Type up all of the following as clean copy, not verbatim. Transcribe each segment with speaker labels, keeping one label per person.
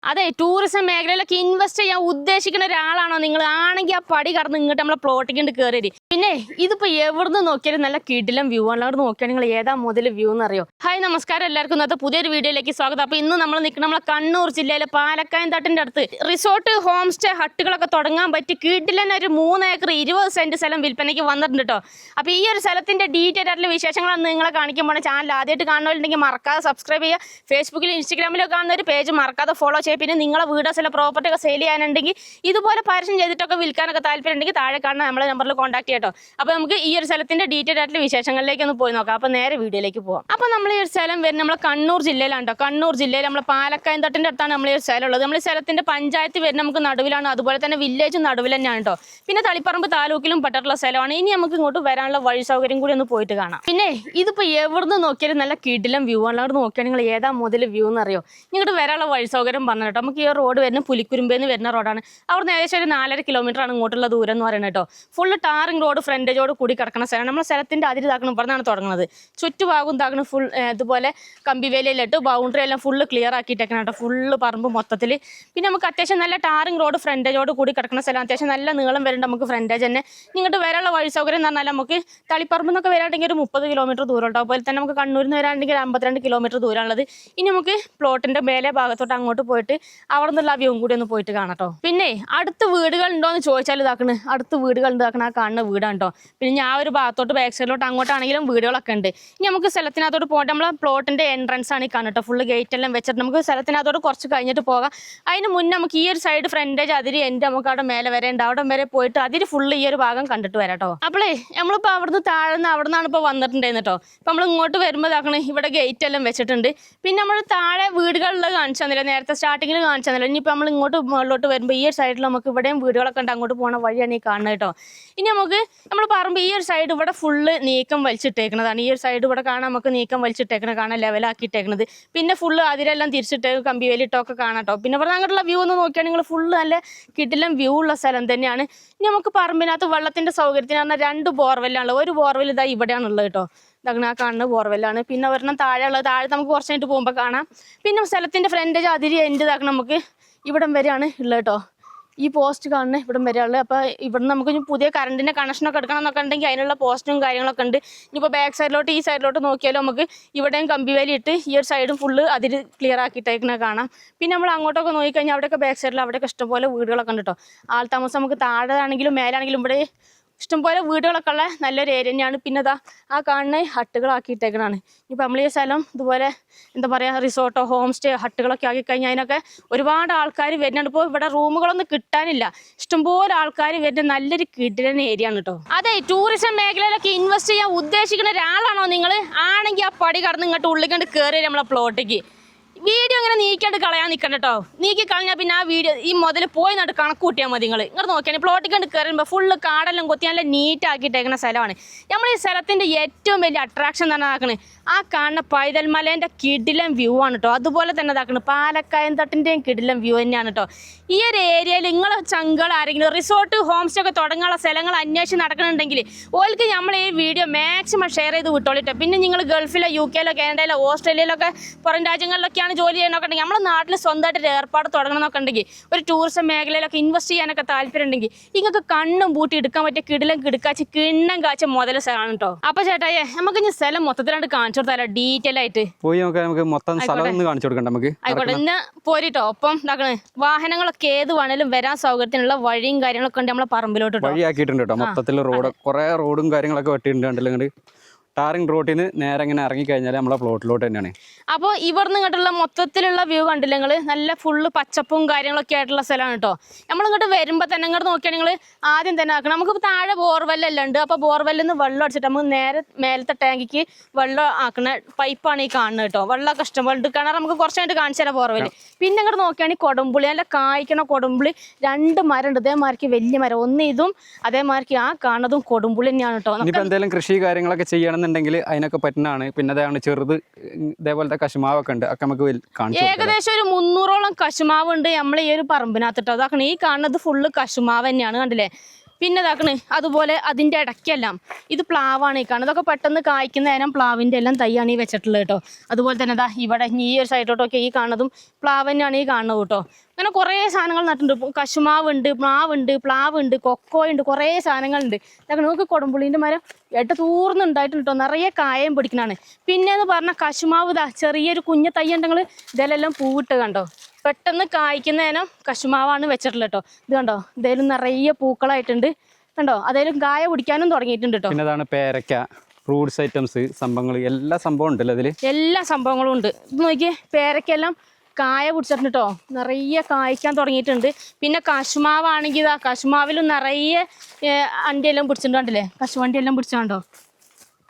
Speaker 1: അതെ tourism മേഖലയിലൊക്കെ invest ചെയ്യാൻ ഉദ്ദേശിക്കുന്ന ഒരാളാണോ നിങ്ങൾ ആണെങ്കിൽ ആ പടി കടന്ന് ഇങ്ങോട്ട് നമ്മളെ പ്ലോട്ടിക്ക് കയറി. പിന്നെ ഇതിപ്പോ എവിടുന്ന് നോക്കിയാലും നല്ല കിടിലം വ്യൂ ആണ്. അവിടെ നോക്കിയാൽ നിങ്ങൾ ഏതാ മുതൽ വ്യൂ എന്നറിയോ? ഹായ് നമസ്കാരം എല്ലാവർക്കും. ഇന്നത്തെ പുതിയൊരു വീഡിയോയിലേക്ക് സ്വാഗതം. അപ്പൊ ഇന്ന് നമ്മൾ നിൽക്കുന്ന നമ്മളെ കണ്ണൂർ ജില്ലയിലെ പാലക്കയം തട്ടിന്റെ അടുത്ത് റിസോർട്ട് ഹോം സ്റ്റേ ഹട്ടുകളൊക്കെ തുടങ്ങാൻ പറ്റി കിടിലൻ ഒരു 3 ഏക്കർ 20 സെന്റ് സ്ഥലം വിൽപ്പനയ്ക്ക് വന്നിട്ടുണ്ട് കേട്ടോ. അപ്പൊ ഈ ഒരു സ്ഥലത്തിന്റെ ഡീറ്റെയിൽ ആയിട്ടുള്ള വിശേഷങ്ങളാണ് നിങ്ങളെ കാണിക്കുമ്പോൾ ചാനൽ ആദ്യമായിട്ട് കാണുന്നവരുണ്ടെങ്കിൽ മറക്കാതെ സബ്സ്ക്രൈബ് ചെയ്യുക. ഫേസ്ബുക്കിലും ഇൻസ്റ്റാഗ്രാമിലും കാണുന്ന ഒരു പേജ് മറക്കാതെ ഫോളോ ചെയ്യുക. പിന്നെ നിങ്ങളെ വീടോ ചില പ്രോപ്പർട്ടി ഒക്കെ സെയിൽ ചെയ്യാനുണ്ടെങ്കിൽ ഇതുപോലെ പരസ്യം ചെയ്തിട്ടൊക്കെ വിൽക്കാനൊക്കെ താല്പര്യം ഉണ്ടെങ്കിൽ താഴെ കാണുന്ന നമ്മളെ നമ്പറിൽ കോൺടാക്ട് ചെയ്യട്ടോ. അപ്പോൾ നമുക്ക് ഈ ഒരു സ്ഥലത്തിന്റെ ഡീറ്റെയിൽ ആയിട്ടുള്ള വിശേഷങ്ങളിലേക്ക് ഒന്ന് പോയി നോക്കാം. അപ്പോൾ നേരെ വീഡിയോയിലേക്ക് പോകാം. അപ്പോൾ നമ്മൾ ഈ ഒരു സ്ഥലം വരുന്നത് നമ്മളെ കണ്ണൂർ ജില്ലയിലാണ് കേട്ടോ. കണ്ണൂർ ജില്ലയിൽ നമ്മളെ പാലക്കയം തട്ടിന്റെ അടുത്താണ് നമ്മൾ ഈ ഒരു സ്ഥലം ഉള്ളത്. നമ്മൾ ഈ സ്ഥലത്തിന്റെ പഞ്ചായത്ത് വരുന്നത് നമുക്ക് നടുവിലാണ്, അതുപോലെ തന്നെ വില്ലേജും നടുവിൽ തന്നെയാണ് കേട്ടോ. പിന്നെ തളിപ്പറമ്പ് താലൂക്കിലും പെട്ടിട്ടുള്ള സ്ഥലമാണ്. ഇനി നമുക്ക് ഇങ്ങോട്ട് വരാനുള്ള വഴി സൗകര്യം കൂടി ഒന്ന് പോയിട്ട് കാണാം. പിന്നെ ഇതിപ്പോൾ എവിടുന്ന് നോക്കിയാലും നല്ല കിടിലം വ്യൂ ആണ്. അവിടെ നോക്കിയാൽ നിങ്ങൾ ഏതാ മുതൽ വ്യൂ എന്നറിയോ? ഇങ്ങോട്ട് വരാനുള്ള വഴി സൗകര്യം പറഞ്ഞു കേട്ടോ. നമുക്ക് ഈ റോഡ് വരുന്ന പുലിക്കുരുമ്പേന്ന് വരുന്ന റോഡാണ്. അവിടെ ഏകദേശം ഒരു 4.5 കിലോമീറ്റർ ആണ് ഇങ്ങോട്ടുള്ള ദൂരം എന്ന് പറയുന്നത് കേട്ടോ. ഫുള്ള് ടാറിങ് റോഡ് ഫ്രണ്ടേജോട് കൂടി കിടക്കുന്ന സ്ഥലമാണ്. നമ്മുടെ സ്ഥലത്തിന്റെ അതിര് ഇതാക്കണം ഇവിടുന്നാണ് തുടങ്ങുന്നത്. ചുറ്റുഭാഗം ഇതാക്കണം ഫുൾ ഇതുപോലെ കമ്പിവേലയിലിട്ട് ബൗണ്ടറി എല്ലാം ഫുള്ള് ക്ലിയർ ആക്കിയിട്ടേക്കണം കേട്ടോ. ഫുള്ള് പറമ്പ് മൊത്തത്തിൽ. പിന്നെ നമുക്ക് അത്യാവശ്യം നല്ല ടാറിങ് റോഡ് ഫ്രണ്ടേജോട് കൂടി കിടക്കുന്ന സ്ഥലം. അത്യാവശ്യം നല്ല നീളം വരുന്നുണ്ട് നമുക്ക് ഫ്രണ്ടേജ് തന്നെ. ഇങ്ങോട്ട് വരാനുള്ള വഴി സൗകര്യം എന്ന് പറഞ്ഞാൽ നമുക്ക് തളിപ്പറമ്പ് എന്നൊക്കെ വരാണെങ്കിൽ ഒരു 30 കിലോമീറ്റർ ദൂരം ഉണ്ടാവും. അതുപോലെ തന്നെ നമുക്ക് കണ്ണൂരിൽ നിന്ന് വരാണെങ്കിൽ 52 കിലോമീറ്റർ ദൂരമുള്ളത്. ഇനി നമുക്ക് പ്ലോട്ടിന്റെ മേലെ ഭാഗത്തോട്ട് അങ്ങോട്ട് പോയിട്ട് അവിടെ നിന്നുള്ള വ്യൂ കൂടി ഒന്ന് പോയിട്ട് കാണട്ടോ. പിന്നെ അടുത്ത് വീടുകൾ ഉണ്ടോ എന്ന് ചോദിച്ചാൽ ഇതാക്കണ് അടുത്ത് വീടുകൾ ഉണ്ടാക്കണ ആ കാണുന്ന വീടാണ് കേട്ടോ. പിന്നെ ഞാൻ ഒരു ഭാഗത്തോട്ട് ബാക്ക് സൈഡിലോട്ട് അങ്ങോട്ടാണെങ്കിലും വീടുകളൊക്കെ ഉണ്ട്. ഇനി നമുക്ക് സ്ഥലത്തിനകത്തോട്ട് പോയിട്ട് നമ്മളെ പ്ലോട്ടിന്റെ എൻട്രൻസ് ആണ് ഈ കാണട്ടോ. ഫുള്ള് ഗേറ്റ് എല്ലാം വെച്ചിട്ട് നമുക്ക് സ്ഥലത്തിനകത്തോട്ട് കുറച്ച് കഴിഞ്ഞിട്ട് പോകാം. അതിന് മുന്നേ നമുക്ക് ഈ ഒരു സൈഡ് ഫ്രണ്ടേജ് അതിരി എൻ്റെ നമുക്ക് അവിടെ മേലെ വരെ ഉണ്ട്. അവിടെ വരെ പോയിട്ട് അതിരി ഫുള്ള് ഈ ഒരു ഭാഗം കണ്ടിട്ട് വരാം കേട്ടോ. അപ്പോളേ നമ്മളിപ്പോൾ അവിടുന്ന് താഴ്ന്ന് അവിടെ നിന്നാണ് ഇപ്പോൾ വന്നിട്ടുണ്ടായിരുന്നു കേട്ടോ. ഇപ്പം നമ്മൾ ഇങ്ങോട്ട് വരുമ്പോൾ ഇതാക്കണേ ഇവിടെ ഗേറ്റ് എല്ലാം വെച്ചിട്ടുണ്ട്. പിന്നെ നമ്മൾ താഴെ വീടുകളിൽ കാണിച്ചു തന്നില്ല, നേരത്തെ സ്റ്റാർട്ടിങ്ങിൽ കാണിച്ചു തന്നില്ല. ഇനിയിപ്പോൾ നമ്മൾ ഇങ്ങോട്ട് മുകളിലോട്ട് വരുമ്പോൾ ഈ ഒരു സൈഡിൽ നമുക്ക് ഇവിടെയും വീടുകളൊക്കെ ഉണ്ട്. അങ്ങോട്ട് പോകുന്ന വഴിയാണ് ഈ കാണുന്നത് കേട്ടോ. ഇനി നമുക്ക് നമ്മൾ പറയുമ്പോൾ ഈ ഒരു സൈഡ് ഇവിടെ ഫുള്ള് നീക്കം വലിച്ചിട്ടേക്കുന്നതാണ്. ഈ ഒരു സൈഡ് ഇവിടെ കാണാൻ നമുക്ക് നീക്കം വലിച്ചിട്ടേക്കുന്നത് കാണാൻ ലെവലാക്കിയിട്ടേക്കുന്നത്. പിന്നെ ഫുള്ള് അതിരെല്ലാം തിരിച്ചിട്ട് കമ്പി വേലിയിട്ടൊക്കെ കാണാം കേട്ടോ. പിന്നെ ഇവിടെ അങ്ങോട്ടുള്ള വ്യൂ ഒന്ന് നോക്കിയാൽ നിങ്ങൾ ഫുള്ള് നല്ല കിടിലം വ്യൂ ഉള്ള സ്ഥലം തന്നെയാണ്. ഇനി നമുക്ക് പറമ്പിനകത്ത് വെള്ളത്തിൻ്റെ സൗകര്യത്തിന് പറഞ്ഞാൽ 2 ബോർവെല്ലാണ്. ഒരു ബോർവെൽ ഇതാ ഇവിടെയാണുള്ളത് കേട്ടോ. ഇതാ ആ കാണുന്ന ബോർവെല്ലാണ്. പിന്നെ ഒരെണ്ണം താഴെ ഉള്ളത് താഴെ നമുക്ക് കുറച്ച് കഴിഞ്ഞിട്ട് പോകുമ്പോൾ കാണാം. പിന്നെ സ്ഥലത്തിൻ്റെ ഫ്രണ്ടേജ് അതിരി എൻ്റെ ഇതാക്കണം നമുക്ക് ഇവിടം വരെയാണ് ഉള്ളത് കേട്ടോ. ഈ പോസ്റ്റ് കാണുന്ന ഇവിടം വരെയുള്ളത്. അപ്പോൾ ഇവിടെ നമുക്ക് പുതിയ കറണ്ടിൻ്റെ കണക്ഷനൊക്കെ എടുക്കണം എന്നൊക്കെ ഉണ്ടെങ്കിൽ അതിനുള്ള പോസ്റ്റും കാര്യങ്ങളൊക്കെ ഉണ്ട്. ഇനിയിപ്പോൾ ബാക്ക് സൈഡിലോട്ട് ഈ സൈഡിലോട്ട് നോക്കിയാലും നമുക്ക് ഇവിടെയും കമ്പിവേലി ഇട്ട് ഈ ഒരു സൈഡും ഫുള്ള് അതിര് ക്ലിയർ ആക്കിയിട്ടേക്കണ കാണാം. പിന്നെ നമ്മൾ അങ്ങോട്ടൊക്കെ നോക്കിക്കഴിഞ്ഞാൽ അവിടെയൊക്കെ ബാക്ക് സൈഡിൽ അവിടെയൊക്കെ ഇഷ്ടംപോലെ വീടുകളൊക്കെ ഉണ്ട് കേട്ടോ. ആൾ താമസം നമുക്ക് താഴെ ആണെങ്കിലും മേലാണെങ്കിലും ഇവിടെ ഇഷ്ടംപോലെ വീടുകളൊക്കെ ഉള്ള നല്ലൊരു ഏരിയ തന്നെയാണ്. പിന്നെ ഇതാ ആ കാണുന്ന ഹട്ടുകളാക്കിയിട്ടേക്കണാണ്. ഇപ്പം നമ്മൾ ഈ സ്ഥലം ഇതുപോലെ എന്താ പറയുക റിസോർട്ടോ ഹോം സ്റ്റേ ഹട്ടുകളൊക്കെ ആക്കിക്കഴിഞ്ഞാൽ അതിനൊക്കെ ഒരുപാട് ആൾക്കാർ വരുന്നുണ്ട്. ഇപ്പോൾ ഇവിടെ റൂമുകളൊന്നും കിട്ടാനില്ല. ഇഷ്ടംപോലെ ആൾക്കാർ വരുന്ന നല്ലൊരു കിടിലൻ ഏരിയ ആണ് കേട്ടോ. അതെ ടൂറിസം മേഖലയിലൊക്കെ ഇൻവെസ്റ്റ് ചെയ്യാൻ ഉദ്ദേശിക്കുന്ന ഒരാളാണോ നിങ്ങൾ ആണെങ്കിൽ ആ പടി കടന്ന് ഇങ്ങോട്ട് ഉള്ളിൽ കണ്ട് കയറി നമ്മളെ പ്ലോട്ടിക്ക്. വീഡിയോ ഇങ്ങനെ നീക്കിയിട്ട് കളയാൻ നിൽക്കണ്ട കേട്ടോ. നീക്കി കളഞ്ഞാൽ പിന്നെ ആ വീഡിയോ ഈ മുതൽ പോയി നട്ട് കണക്ക് കൂട്ടിയാൽ മതി. നിങ്ങൾ ഇങ്ങോട്ട് നോക്കിയാൽ പ്ലോട്ടിൽ കണ്ട് കയറുമ്പോൾ ഫുള്ള് കാടെല്ലാം കൊത്തി നല്ല നീറ്റാക്കിയിട്ടേക്കുന്ന സ്ഥലമാണ്. നമ്മൾ ഈ സ്ഥലത്തിൻ്റെ ഏറ്റവും വലിയ അട്രാക്ഷൻ തന്നെ ആക്കണത് ആ കാണുന്ന പൈതൽമലേൻ്റെ കിടിലം വ്യൂ ആണ് കേട്ടോ. അതുപോലെ തന്നെ ഇതാക്കണം പാലക്കയം തട്ടിൻ്റെയും കിടിലം വ്യൂ തന്നെയാണ് കേട്ടോ. ഈ ഒരു ഏരിയയിൽ നിങ്ങളെ ചങ്കൾ ആരെങ്കിലും റിസോർട്ട് ഹോം സ്റ്റേ ഒക്കെ തുടങ്ങാനുള്ള സ്ഥലങ്ങൾ അന്വേഷിച്ച് നടക്കണമെന്നുണ്ടെങ്കിൽ ഓൾക്ക് നമ്മൾ ഈ വീഡിയോ മാക്സിമം ഷെയർ ചെയ്ത് വിട്ടോളിട്ടോ. പിന്നെ നിങ്ങൾ ഗൾഫിലോ UK-ലോ കാനഡയിലോ ഓസ്ട്രേലിയയിലൊക്കെ പുറം രാജ്യങ്ങളിലൊക്കെയാണ് ജോലി ചെയ്യണമൊക്കെ ഉണ്ടെങ്കിൽ നമ്മുടെ നാട്ടിൽ സ്വന്തമായിട്ട് ഒരു ഏർപ്പാട് തുടങ്ങണമെന്നൊക്കെ ഉണ്ടെങ്കിൽ ഒരു ടൂറിസം മേഖലയിലൊക്കെ ഇൻവെസ്റ്റ് ചെയ്യാനൊക്കെ താല്പര്യം ഉണ്ടെങ്കിൽ നിങ്ങൾക്ക് കണ്ണും പൂട്ടി എടുക്കാൻ പറ്റിയ കിടിലം കിടക്കാച്ച് കിണ്ണം കാച്ച മുതൽ സ്ഥലമാണ് കേട്ടോ. അപ്പോൾ ചേട്ടായേ നമുക്ക് ഇനി സ്ഥലം മൊത്തത്തിലാണ്ട് കാണിച്ചു കൊടുത്താലോ ഡീറ്റെയിൽ ആയിട്ട്
Speaker 2: പോയി നോക്കാം. നമുക്ക് മൊത്തം സ്ഥലം കാണിച്ചു കൊടുക്കണ്ട നമുക്ക്.
Speaker 1: ആയിക്കോട്ടെ ഇന്ന് പോരിട്ടോ. ഒപ്പം ഇതാക്കണേ വാഹനങ്ങളൊക്കെ ഏത് വേണേലും വരാൻ സൗകര്യത്തിനുള്ള വഴിയും കാര്യങ്ങളൊക്കെ ഉണ്ട് നമ്മളെ പറമ്പിലോട്ട്
Speaker 2: വഴിയാക്കിയിട്ടുണ്ട് കേട്ടോ. മൊത്തത്തിൽ റോഡ് കുറെ റോഡും കാര്യങ്ങളൊക്കെ വെട്ടിയിട്ടുണ്ട്. ടാറിങ് റോട്ടിൽ നിന്ന് നേരെ ഇങ്ങനെ ഇറങ്ങിക്കഴിഞ്ഞാൽ നമ്മളെ പ്ലോട്ടിലോട്ട് തന്നെയാണ്.
Speaker 1: അപ്പോൾ ഇവിടുന്ന് ഇങ്ങോട്ടുള്ള മൊത്തത്തിലുള്ള വ്യൂ കണ്ടില്ല നിങ്ങൾ. നല്ല ഫുള്ള് പച്ചപ്പും കാര്യങ്ങളൊക്കെ ആയിട്ടുള്ള സ്ഥലമാണ് കേട്ടോ. നമ്മളിങ്ങോട്ട് വരുമ്പോൾ തന്നെ ഇങ്ങോട്ട് നോക്കിയാൽ നിങ്ങൾ ആദ്യം തന്നെ ആക്കണം. നമുക്ക് താഴെ ബോർവെല്ലെല്ലാം ഉണ്ട്. അപ്പോൾ ബോർവെല്ലിൽ നിന്ന് വെള്ളം അടിച്ചിട്ട് നമുക്ക് നേരെ മേലത്തെ ടാങ്കിക്ക് വെള്ളം ആക്കുന്ന പൈപ്പാണ് ഈ കാണുന്നത് കേട്ടോ. വെള്ളമൊക്കെ ഇഷ്ടംപോലെ ഉണ്ട്. കിണർ നമുക്ക് കുറച്ചായിട്ട് കാണിച്ചു തരാം ബോർവെല്ല്. പിന്നെ ഇങ്ങോട്ട് നോക്കുകയാണെങ്കിൽ കൊടുമ്പുളി നല്ല കായ്ക്കണ കൊടുമ്പുളി 2 മരം ഉണ്ട്. അതേമാതിരിക്ക് വലിയ മരം ഒന്ന് ഇതും അതേമാതിരിക്ക് ആ കാണുന്നതും കൊടുമ്പുളി തന്നെയാണ് കേട്ടോ.
Speaker 2: ഇനിയിപ്പോൾ എന്തെങ്കിലും കൃഷി കാര്യങ്ങളൊക്കെ ചെയ്യണമെന്നുണ്ടെങ്കിൽ അതിനൊക്കെ പറ്റുന്നതാണ്. പിന്നെ അതാണ് ചെറുത് ഇതേപോലത്തെ കശുമാവൊക്കെ ഉണ്ട്. ഒക്കെ നമുക്ക് കാണിച്ചു
Speaker 1: ഏകദേശം ഒരു 300ഓളം കശുമാവ് ഉണ്ട് നമ്മൾ ഈ ഒരു പറമ്പിനകത്ത് കേട്ടോ. അതാക്കണം ഈ കാണുന്നത് ഫുള്ള് കശുമാവ് തന്നെയാണ് കണ്ടില്ലേ. പിന്നെ ഇതാക്കണ് അതുപോലെ അതിൻ്റെ ഇടയ്ക്കെല്ലാം ഇത് പ്ലാവാണ് ഈ കാണുന്നത്. ഇതൊക്കെ പെട്ടെന്ന് കായ്ക്കുന്ന നേരം പ്ലാവിൻ്റെ എല്ലാം തൈയാണ് ഈ വെച്ചിട്ടുള്ളത് കേട്ടോ. അതുപോലെ തന്നെ ഇതാ ഇവിടെ ഈ ഒരു സൈഡിലോട്ടൊക്കെ ഈ കാണുന്നതും പ്ലാവ് തന്നെയാണ് ഈ കാണുന്നത് കേട്ടോ. അങ്ങനെ കുറേ സാധനങ്ങൾ നട്ടിട്ടുണ്ട്. കശുമാവുണ്ട്, മാവുണ്ട്, പ്ലാവുണ്ട്, കൊക്കോയുണ്ട്, കുറേ സാധനങ്ങളുണ്ട്. ഇതൊക്കെ നമുക്ക് കൊടുമ്പുളീൻ്റെ മരം തൂർന്നുണ്ടായിട്ടുണ്ട് കേട്ടോ. നിറയെ കായം പിടിക്കണതാണ്. പിന്നെയെന്ന് പറഞ്ഞാൽ കശുമാവ് ഇതാ ചെറിയൊരു കുഞ്ഞ തൈ ഉണ്ടെങ്കിൽ ഇതിലെല്ലാം പൂവിട്ട് കണ്ടോ. പെട്ടെന്ന് കായ്ക്കുന്നതിനും കശുമാവാണ് വെച്ചിട്ടുള്ളത് കേട്ടോ. ഇത് കണ്ടോ, ഇതേലും നിറയെ പൂക്കളായിട്ടുണ്ട് കണ്ടോ. അതേലും കായ പിടിക്കാനും തുടങ്ങിയിട്ടുണ്ട് കേട്ടോ.
Speaker 2: പിന്നെ അതാണ് പേരക്ക, ഫ്രൂട്ട്സ് ഐറ്റംസ് സംഭവങ്ങൾ എല്ലാ സംഭവം ഉണ്ടല്ലോ അതിൽ.
Speaker 1: എല്ലാ സംഭവങ്ങളും ഉണ്ട്. ഇത് നോക്കിയേ, പേരക്കെല്ലാം കായ പിടിച്ചിട്ടുണ്ട് കേട്ടോ. നിറയെ കായ്ക്കാൻ തുടങ്ങിയിട്ടുണ്ട്. പിന്നെ കശുമാവാണെങ്കിൽ ഇതാ കശുമാവിലും നിറയെ അണ്ടിയെല്ലാം പിടിച്ചിട്ടുണ്ട് കണ്ടില്ലേ. കശുവണ്ടിയെല്ലാം പിടിച്ചാണ്ടോ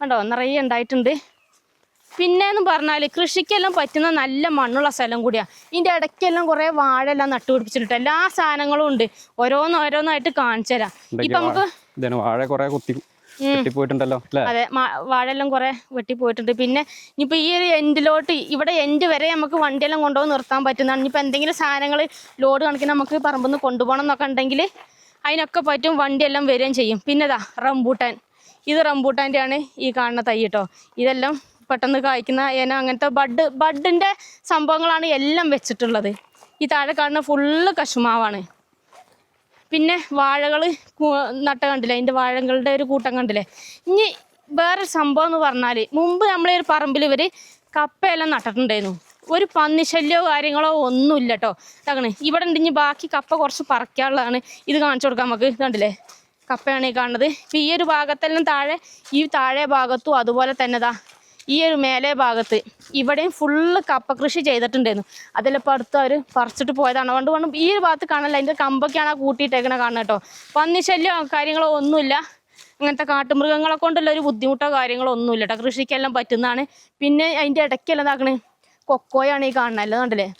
Speaker 1: കണ്ടോ, നിറയെ ഉണ്ടായിട്ടുണ്ട്. പിന്നെയെന്ന് പറഞ്ഞാൽ കൃഷിക്കെല്ലാം പറ്റുന്ന നല്ല മണ്ണുള്ള സ്ഥലം കൂടിയാണ്. ഇതിൻ്റെ ഇടയ്ക്കെല്ലാം കുറേ വാഴെല്ലാം നട്ടുപിടിപ്പിച്ചിട്ടുണ്ട്. എല്ലാ സാധനങ്ങളും ഉണ്ട്. ഓരോന്നായിട്ട് കാണിച്ചു തരാം. ഇപ്പം നമുക്ക്
Speaker 2: വാഴ കുറേ വെട്ടിപ്പോയിട്ടുണ്ടല്ലോ അല്ലേ?
Speaker 1: അതെ, വാഴെല്ലാം കുറെ വെട്ടിപ്പോയിട്ടുണ്ട്. പിന്നെ ഇനിയിപ്പോൾ ഈ ഒരു എൻഡിലോട്ട് ഇവിടെ എൻഡ് വരെ നമുക്ക് വണ്ടിയെല്ലാം കൊണ്ടുപോയി നിർത്താൻ പറ്റുന്നതാണ്. ഇനിയിപ്പോൾ എന്തെങ്കിലും സാധനങ്ങൾ ലോഡ് കണക്കിന് നമുക്ക് പറമ്പിൽ നിന്ന് കൊണ്ടുപോകണം എന്നൊക്കെ ഉണ്ടെങ്കിൽ അതിനൊക്കെ പറ്റും, വണ്ടിയെല്ലാം വരികയും ചെയ്യും. പിന്നെ ഇതാ റംബൂട്ടാൻ, ഇത് റംബൂട്ടാൻ്റെ ആണ് ഈ കാണുന്ന തൈ കേട്ടോ. ഇതെല്ലാം പെട്ടെന്ന് കായ്ക്കുന്ന അങ്ങനത്തെ ബഡിൻ്റെ സംഭവങ്ങളാണ് എല്ലാം വെച്ചിട്ടുള്ളത്. ഈ താഴെ കാണുന്ന ഫുള്ള് കശുമാവാണ്. പിന്നെ വാഴകൾ നട്ട കണ്ടില്ലേ, അതിൻ്റെ വാഴകളുടെ ഒരു കൂട്ടം കണ്ടില്ലേ. ഇനി വേറൊരു സംഭവം എന്ന് പറഞ്ഞാൽ മുമ്പ് നമ്മളെ ഒരു പറമ്പിൽ ഇവർ കപ്പയെല്ലാം നട്ടിട്ടുണ്ടായിരുന്നു. ഒരു പന്നിശല്യമോ കാര്യങ്ങളോ ഒന്നുമില്ല കേട്ടോ. അങ്ങനെ ഇവിടെ ഉണ്ട്. ഇനി ബാക്കി കപ്പ കുറച്ച് പറിക്കാനുള്ളതാണ്. ഇത് കാണിച്ചു കൊടുക്കാം നമുക്ക്. ഇത് കണ്ടില്ലേ, കപ്പയാണ് ഈ കാണുന്നത്. ഇപ്പം ഈ ഒരു ഭാഗത്തെല്ലാം താഴെ ഭാഗത്തും അതുപോലെ തന്നെ ഈ ഒരു മേലെ ഭാഗത്ത് ഇവിടെയും ഫുള്ള് കപ്പ കൃഷി ചെയ്തിട്ടുണ്ടായിരുന്നു. അതെല്ലാം ഇപ്പോൾ അടുത്ത് അവർ പറിച്ചിട്ട് പോയതാണ്. അതുകൊണ്ട് ഈ ഒരു ഭാഗത്ത് കാണാനില്ല, അതിൻ്റെ കമ്പൊക്കെയാണ് കൂട്ടിയിട്ടേക്കണ കാണുന്നത് കേട്ടോ. പന്നിശല്യമോ കാര്യങ്ങളോ ഒന്നുമില്ല. അങ്ങനത്തെ കാട്ടുമൃഗങ്ങളെ കൊണ്ടുള്ള ഒരു ബുദ്ധിമുട്ടോ കാര്യങ്ങളോ ഒന്നുമില്ല കേട്ടോ. കൃഷിക്കെല്ലാം പറ്റുന്നതാണ്. പിന്നെ അതിൻ്റെ ഇടയ്ക്കെല്ലാം ഇതാക്കണേ കൊക്കോയാണ് ഈ കാണുന്നത്. അല്ല കണ്ടില്ലേ,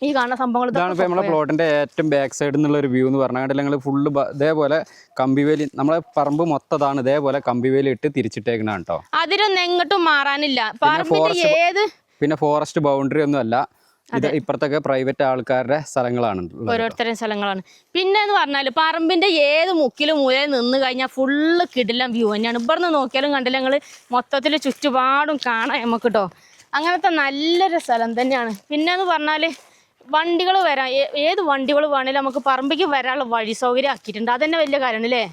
Speaker 1: ഈ കാണുന്ന സംഭവങ്ങൾ.
Speaker 2: ഇതാണ് ഇപ്പോൾ നമ്മളെ പ്ലോട്ടിൻ്റെ ഏറ്റവും ബാക്ക് സൈഡിൽ നിന്നുള്ള ഒരു വ്യൂ എന്ന് പറഞ്ഞാൽ ഞങ്ങൾ ഫുള്ള് ഇതേപോലെ കമ്പിവേലി, നമ്മളെ പറമ്പ് മൊത്തതാണ് ഇതേപോലെ കമ്പിവേലി ഇട്ട് തിരിച്ചിട്ടേക്കണ കേട്ടോ.
Speaker 1: അതിലൊന്നും എങ്ങോട്ടും മാറാനില്ല.
Speaker 2: പിന്നെ ഫോറസ്റ്റ് ബൗണ്ടറി ഒന്നും അല്ല. ഇത് ഇപ്പുറത്തൊക്കെ പ്രൈവറ്റ് ആൾക്കാരുടെ സ്ഥലങ്ങളാണ്,
Speaker 1: ഓരോരുത്തരുടെ സ്ഥലങ്ങളാണ്. പിന്നെ എന്ന് പറഞ്ഞാൽ പറമ്പിന്റെ ഏത് മുക്കിലും മൂലയിൽ നിന്ന് കഴിഞ്ഞാൽ ഫുള്ള് കിടിലം വ്യൂ തന്നെയാണ്. ഇവിടുന്ന് നോക്കിയാലും കണ്ടില്ല ഞങ്ങൾ മൊത്തത്തിൽ ചുറ്റുപാടും കാണാം നമുക്ക് കേട്ടോ. അങ്ങനത്തെ നല്ലൊരു സ്ഥലം തന്നെയാണ്. പിന്നെ എന്ന് പറഞ്ഞാൽ വണ്ടികൾ വരാൻ, ഏത് വണ്ടികൾ വേണേലും നമുക്ക് പറമ്പിക്ക് വരാനുള്ള വഴി സൗകര്യം ആക്കിയിട്ടുണ്ട്. അതന്നെ വലിയ കാര്യമാണ് അല്ലേ.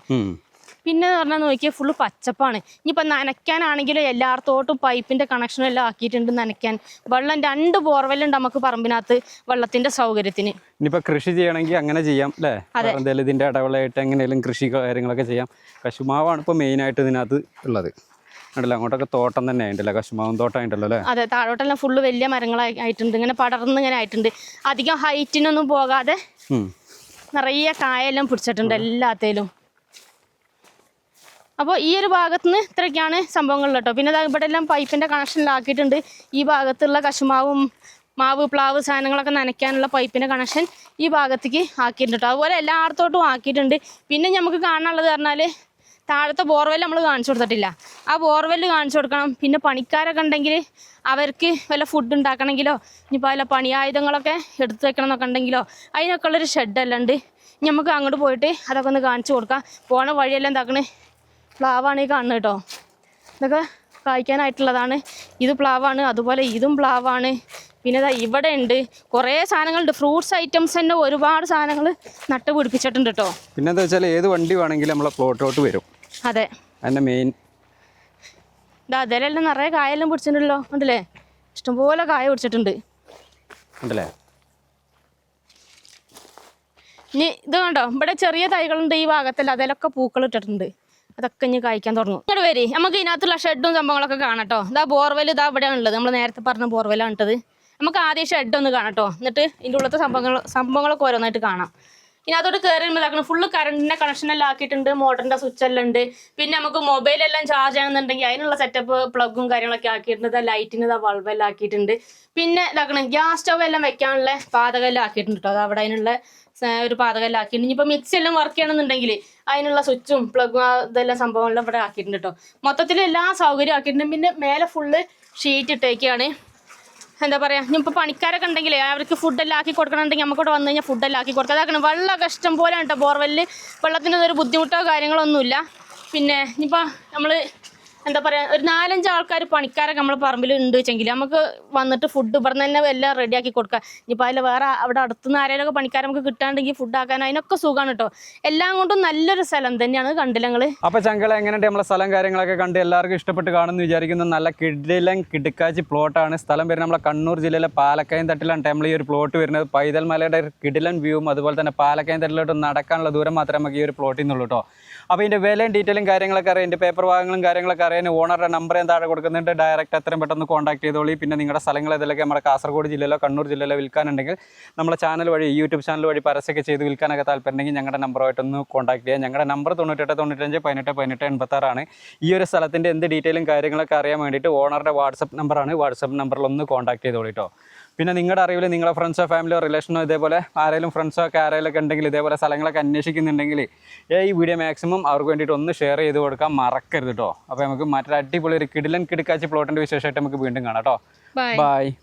Speaker 1: പിന്നെ എന്ന് പറഞ്ഞാൽ നോക്കിയാൽ ഫുള്ള് പച്ചപ്പാണ്. ഇനിയിപ്പോൾ നനയ്ക്കാനാണെങ്കിലും എല്ലായിടത്തോട്ടും പൈപ്പിൻ്റെ കണക്ഷനും എല്ലാം ആക്കിയിട്ടുണ്ട്. നനയ്ക്കാൻ വെള്ളം 2 ബോർവെല്ലുണ്ട് നമുക്ക് പറമ്പിനകത്ത് വെള്ളത്തിൻ്റെ സൗകര്യത്തിന്.
Speaker 2: ഇനിയിപ്പോൾ കൃഷി ചെയ്യണമെങ്കിൽ അങ്ങനെ ചെയ്യാം അല്ലേ. എന്തായാലും ഇതിൻ്റെ ഇടവിളയായിട്ട് എങ്ങനെയാലും കൃഷി കാര്യങ്ങളൊക്കെ ചെയ്യാം. കശുമാവാണ് ഇപ്പോൾ മെയിനായിട്ട് ഇതിനകത്ത് ഉള്ളത്. ഉണ്ടല്ലോ, അങ്ങോട്ടൊക്കെ തോട്ടം തന്നെ ആയിട്ടല്ലേ, കശുമാവും തോട്ടം ആയിട്ടല്ലോ അല്ലേ.
Speaker 1: അതെ, താഴോട്ടെല്ലാം ഫുള്ള് വലിയ മരങ്ങളായിട്ടുണ്ട്. ഇങ്ങനെ പടർന്ന് ഇങ്ങനെ ആയിട്ടുണ്ട്. അധികം ഹൈറ്റിനൊന്നും പോകാതെ നിറയെ കായെല്ലാം പിടിച്ചിട്ടുണ്ട് എല്ലാത്തേലും. അപ്പോൾ ഈ ഒരു ഭാഗത്തുനിന്ന് ഇത്രയൊക്കെയാണ് സംഭവങ്ങൾ കേട്ടോ. പിന്നെ ഇവിടെ എല്ലാം പൈപ്പിൻ്റെ കണക്ഷനിലാക്കിയിട്ടുണ്ട്. ഈ ഭാഗത്തുള്ള കശുമാവും മാവ് പ്ലാവ് സാധനങ്ങളൊക്കെ നനയ്ക്കാനുള്ള പൈപ്പിൻ്റെ കണക്ഷൻ ഈ ഭാഗത്തേക്ക് ആക്കിയിട്ടുണ്ട് കേട്ടോ. അതുപോലെ എല്ലായിടത്തോട്ടും ആക്കിയിട്ടുണ്ട്. പിന്നെ നമുക്ക് കാണാനുള്ളത് പറഞ്ഞാൽ താഴത്തെ ബോർവെൽ നമ്മൾ കാണിച്ചു കൊടുത്തിട്ടില്ല. ആ ബോർവെല്ല് കാണിച്ചു കൊടുക്കണം. പിന്നെ പണിക്കാരൊക്കെ ഉണ്ടെങ്കിൽ അവർക്ക് വല്ല ഫുഡ് ഉണ്ടാക്കണമെങ്കിലോ ഇനിയിപ്പോൾ വല്ല പണിയായുധങ്ങളൊക്കെ എടുത്ത് വെക്കണം എന്നൊക്കെ ഉണ്ടെങ്കിലോ അതിനൊക്കെ ഉള്ളൊരു ഷെഡെല്ലാം ഉണ്ട്. ഇനി നമുക്ക് അങ്ങോട്ട് പോയിട്ട് അതൊക്കെ ഒന്ന് കാണിച്ചു കൊടുക്കാം. പോണ വഴിയെല്ലാം എന്താക്കണേ പ്ലാവാണ് ഈ കാണുന്നത് കേട്ടോ. ഇതൊക്കെ കായ്ക്കാനായിട്ടുള്ളതാണ്. ഇത് പ്ലാവാണ്, അതുപോലെ ഇതും പ്ലാവാണ്. പിന്നെ ഇതാ ഇവിടെ ഉണ്ട് കുറേ സാധനങ്ങളുണ്ട്. ഫ്രൂട്ട്സ് ഐറ്റംസ് തന്നെ ഒരുപാട് സാധനങ്ങൾ നട്ട് പിടിപ്പിച്ചിട്ടുണ്ട് കേട്ടോ.
Speaker 2: പിന്നെ എന്താ വെച്ചാൽ ഏത് വണ്ടി വേണമെങ്കിലും നമ്മളെ പ്ലോട്ടോട്ട് വരും.
Speaker 1: അതെ,
Speaker 2: അതിൻ്റെ മെയിൻ
Speaker 1: അതിലെല്ലാം നിറയെ കായെല്ലാം പിടിച്ചിട്ടുണ്ടല്ലോ. ഉണ്ടല്ലേ, ഇഷ്ടംപോലെ കായ പിടിച്ചിട്ടുണ്ട്
Speaker 2: ഉണ്ടല്ലേ.
Speaker 1: ഇനി ഇത് കണ്ടോ, ഇവിടെ ചെറിയ തൈകളുണ്ട് ഈ ഭാഗത്തല്ല, അതിലൊക്കെ പൂക്കൾ ഇട്ടിട്ടുണ്ട്. അതൊക്കെ ഇനി കായ്ക്കാൻ തുടങ്ങും. ഇങ്ങോട്ട് വരി, നമുക്ക് ഇതിനകത്തുള്ള ഷെഡും സംഭവങ്ങളൊക്കെ കാണാം കേട്ടോ. ഇതാ ബോർവെൽ ഇതാ ഇവിടെയാണ് ഉള്ളത്. നമ്മൾ നേരത്തെ പറഞ്ഞ ബോർവെല്ലാണ് ഇട്ടത്. നമുക്ക് ആദ്യം ഷെഡൊന്ന് കാണാം കേട്ടോ. എന്നിട്ട് ഇതിൻ്റെ ഉള്ളത്തെ സംഭവങ്ങളൊക്കെ ഓരോന്നായിട്ട് കാണാം. ഇതിനകത്തോട്ട് കയറി ഇതാക്കണം. ഫുള്ള് കറണ്ടിൻ്റെ കണക്ഷനെല്ലാം ആക്കിയിട്ടുണ്ട്. മോട്ടറിൻ്റെ സ്വിച്ചെല്ലാം ഉണ്ട്. പിന്നെ നമുക്ക് മൊബൈലെല്ലാം ചാർജ് ചെയ്യണമെന്നുണ്ടെങ്കിൽ അതിനുള്ള സെറ്റപ്പ് പ്ലഗും കാര്യങ്ങളൊക്കെ ആക്കിയിട്ടുണ്ട്. ലൈറ്റിന് ഇതാ ബൾബെല്ലാം ആക്കിയിട്ടുണ്ട്. പിന്നെ ഇതാക്കണം ഗ്യാസ് സ്റ്റവ് എല്ലാം വെക്കാനുള്ള പാതകമെല്ലാം ആക്കിയിട്ടുണ്ട് കേട്ടോ. അത് അവിടെ അതിനുള്ള ഒരു പാതകമെല്ലാം ആക്കിയിട്ടുണ്ട്. ഇനിയിപ്പോൾ മിക്സി എല്ലാം വർക്ക് ചെയ്യണമെന്നുണ്ടെങ്കിൽ അതിനുള്ള സ്വിച്ചും പ്ലഗും ഇതെല്ലാം സംഭവമെല്ലാം ഇവിടെ ആക്കിയിട്ടുണ്ട് കേട്ടോ. മൊത്തത്തിൽ എല്ലാ സൗകര്യം ആക്കിയിട്ടുണ്ട്. പിന്നെ മേലെ ഫുള്ള് ഷീറ്റ് ഇട്ടേക്കാണ്. എന്താ പറയുക ഇനിയിപ്പോൾ പണിക്കാരൊക്കെ ഉണ്ടെങ്കിലേ അവർക്ക് ഫുഡെല്ലാം ആക്കി കൊടുക്കണമെന്നുണ്ടെങ്കിൽ നമുക്കിവിടെ വന്നു കഴിഞ്ഞാൽ ഫുഡെല്ലാം ആക്കി കൊടുക്കാം. അതാക്കണം വെള്ളമൊക്കെ ഇഷ്ടം പോലെ കേട്ടോ ബോർവെല്ലിൽ. വെള്ളത്തിനൊരു ബുദ്ധിമുട്ടോ കാര്യങ്ങളൊന്നുമില്ല. പിന്നെ ഇനിയിപ്പോൾ നമ്മൾ എന്താ പറയുക ഒരു 4-5 ആൾക്കാർ പണിക്കാരൊക്കെ നമ്മളെ പറമ്പിൽ ഉണ്ട് വെച്ചെങ്കിൽ നമുക്ക് വന്നിട്ട് ഫുഡ് ഇവിടെ നിന്ന് തന്നെ എല്ലാം റെഡിയാക്കി കൊടുക്കാം. ഇനിയിപ്പോൾ അതിൽ വേറെ അവിടെ അടുത്തുനിന്ന് ആരെങ്കിലുമൊക്കെ പണിക്കാർ നമുക്ക് കിട്ടാണ്ടെങ്കിൽ ഫുഡ് ആക്കാൻ അതിനൊക്കെ സുഖമാണ് കേട്ടോ. എല്ലാം കൊണ്ടും നല്ലൊരു സ്ഥലം തന്നെയാണ്. കണ്ടില്ല നിങ്ങൾ.
Speaker 2: അപ്പോൾ ചങ്കള എങ്ങനെയുണ്ട് നമ്മളെ സ്ഥലം കാര്യങ്ങളൊക്കെ കണ്ട് എല്ലാവർക്കും ഇഷ്ടപ്പെട്ട് കാണുമെന്ന് വിചാരിക്കുന്ന നല്ല കിടിലൻ കിടുക്കാച്ചി പ്ലോട്ടാണ്. സ്ഥലം വരുന്നത് നമ്മളെ കണ്ണൂർ ജില്ലയിലെ പാലക്കയം തട്ടിലാണ് നമ്മൾ ഈ ഒരു പ്ലോട്ട് വരുന്നത്. പൈതൽ മലയുടെ കിടിലൻ വ്യൂവും അതുപോലെ തന്നെ പാലക്കയം തട്ടിലോട്ട് നടക്കാനുള്ള ദൂരം മാത്രമേ നമുക്ക് ഈ ഒരു പ്ലോട്ടിൽ നിന്നുള്ളൂ കേട്ടോ. അപ്പോൾ ഇതിൻ്റെ വിലയും ഡീറ്റെയിലും കാര്യങ്ങളൊക്കെ അറിയാം, ഇതിൻ്റെ പേപ്പർ ഭാഗങ്ങളും കാര്യങ്ങളൊക്കെ അറിയാൻ ഓണറുടെ നമ്പർ ഞാൻ താഴെ കൊടുക്കുന്നുണ്ട്. ഡയറക്റ്റ് എത്രയും പെട്ടെന്ന് കോൺടാക്ട് ചെയ്തോളി. പിന്നെ നിങ്ങളുടെ സ്ഥലങ്ങൾ ഇതിലൊക്കെ നമ്മുടെ കാസർഗോഡ് ജില്ലയിലോ കണ്ണൂർ ജില്ലയിലോ വിൽക്കാനുണ്ടെങ്കിൽ നമ്മളെ ചാനൽ വഴി യൂട്യൂബ് ചാനൽ വഴി പരസ്യമൊക്കെ ചെയ്ത് വിൽക്കാനൊക്കെ താല്പര്യമുണ്ടെങ്കിൽ ഞങ്ങളുടെ നമ്പറുമായിട്ടൊന്ന് കോൺടാക്ട് ചെയ്യാം. ഞങ്ങളുടെ നമ്പർ 98 95 18 18 86 ആണ്. ഈ ഒരു സ്ഥലത്തിൻ്റെ എന്ത് ഡീറ്റെയിലും കാര്യങ്ങളൊക്കെ അറിയാൻ വേണ്ടിയിട്ട് ഓണറുടെ വാട്സപ്പ് നമ്പറാണ്. വാട്സപ്പ് നമ്പറിൽ ഒന്ന് കോൺടാക്ട് ചെയ്തോളി കേട്ടോ. പിന്നെ നിങ്ങളുടെ അറിവിൽ നിങ്ങളുടെ ഫ്രണ്ട്സോ ഫാമിലിയോ റിലേഷനോ ഇതേപോലെ ആരെങ്കിലും ഫ്രണ്ട്സോ ഒക്കെ ആരെങ്കിലൊക്കെ ഉണ്ടെങ്കിൽ ഇതേപോലെ സ്ഥലങ്ങളൊക്കെ അന്വേഷിക്കുന്നുണ്ടെങ്കിൽ ഈ വീഡിയോ മാക്സിമം അവർക്ക് വേണ്ടിയിട്ട് ഒന്ന് ഷെയർ ചെയ്ത് കൊടുക്കാൻ മറക്കരുത് കേട്ടോ. അപ്പോൾ നമുക്ക് മറ്റൊരു അടിപൊളി ഒരു കിടിലൻ കിടുക്കാച്ചി പ്ലോട്ടിൻ്റെ വിശേഷമായിട്ട് നമുക്ക് വീണ്ടും കാണാം കേട്ടോ. ബൈ.